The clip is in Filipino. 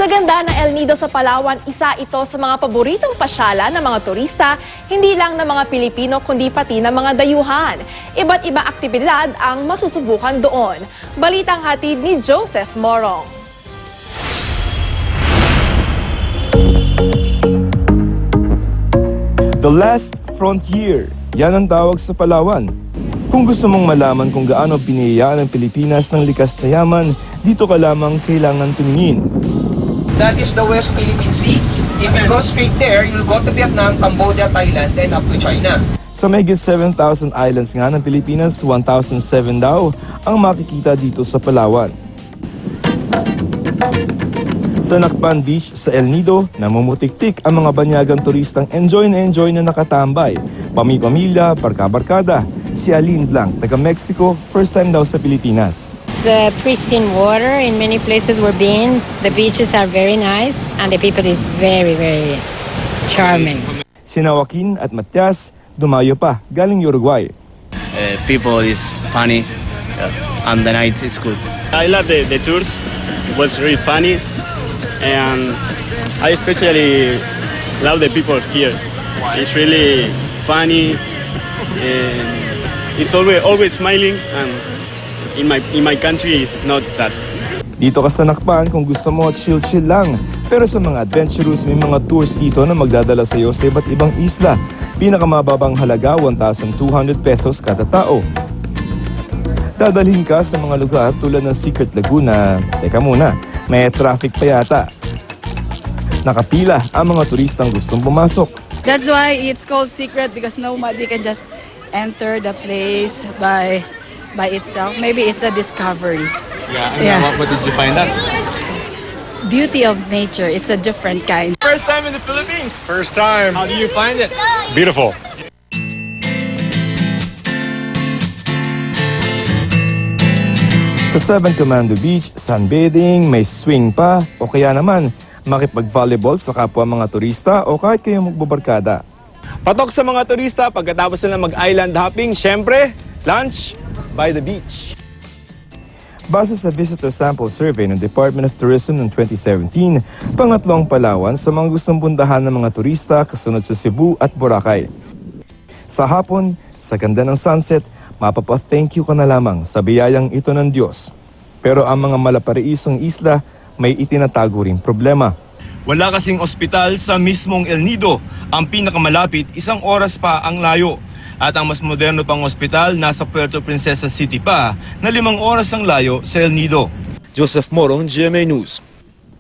Sa ganda ng El Nido sa Palawan, isa ito sa mga paboritong pasyalan ng mga turista, hindi lang ng mga Pilipino kundi pati ng mga dayuhan. Iba't ibang aktibidad ang masusubukan doon. Balitang hatid ni Joseph Morong. The Last Frontier, yan ang tawag sa Palawan. Kung gusto mong malaman kung gaano piniyayaan ng Pilipinas ng likas na yaman, dito ka lamang kailangan tumingin. That is the West Philippine Sea. If you go straight there, you'll go to Vietnam, Cambodia, Thailand, and up to China. Sa mahigit 7,000 islands nga ng Pilipinas, 1,007 daw ang makikita dito sa Palawan. Sa Nakpan Beach sa El Nido, namumutik-tik ang mga banyagang turistang enjoy na nakatambay. Pami-pamilya, barka-barkada. Si Aline Blanc, taga Mexico, first time daw sa Pilipinas. The pristine water in many places we've been. The beaches are very nice and the people is very, very charming. Sina Joaquin at Matias, dumayo pa, galing Uruguay. People is funny and the night is good. I love the tours. It was really funny. And I especially love the people here. It's really funny and it's always smiling, and in my country it's not that. Dito ka sa Nakpan kung gusto mo chill lang. Pero sa mga adventurous, may mga tours dito na magdadala sa iyo sa iba't ibang isla. Pinakamababang halaga, 1,200 pesos kada tao. Dadalhin ka sa mga lugar tulad ng Secret Laguna. Teka muna, may traffic pa yata. Nakapila ang mga turistang gustong pumasok. That's why it's called secret, because nobody can just enter the place by itself. Maybe it's a discovery. Yeah. What did you find out? Beauty of nature. It's a different kind. First time in the Philippines. First time. How do you find it? Beautiful. Sa Seven Commando Beach, sunbathing, may swing pa, o kaya naman makipag-volleyball sa kapwa mga turista o kahit kayo magbabarkada. Patok sa mga turista pagkatapos nila mag-island hopping, syempre, lunch by the beach. Base sa visitor sample survey ng Department of Tourism noong 2017, pangatlong Palawan sa mga gustong puntahan ng mga turista kasunod sa Cebu at Boracay. Sa hapon, sa ganda ng sunset, mapapa-thank you ka na lamang sa biyayang ito ng Diyos. Pero ang mga malapariisong isla, may itinatago ring problema. Wala kasing ospital sa mismong El Nido. Ang pinakamalapit, 1 oras pa ang layo. At ang mas moderno pang ospital nasa Puerto Princesa City pa, na 5 oras ang layo sa El Nido. Joseph Morong, GMA News.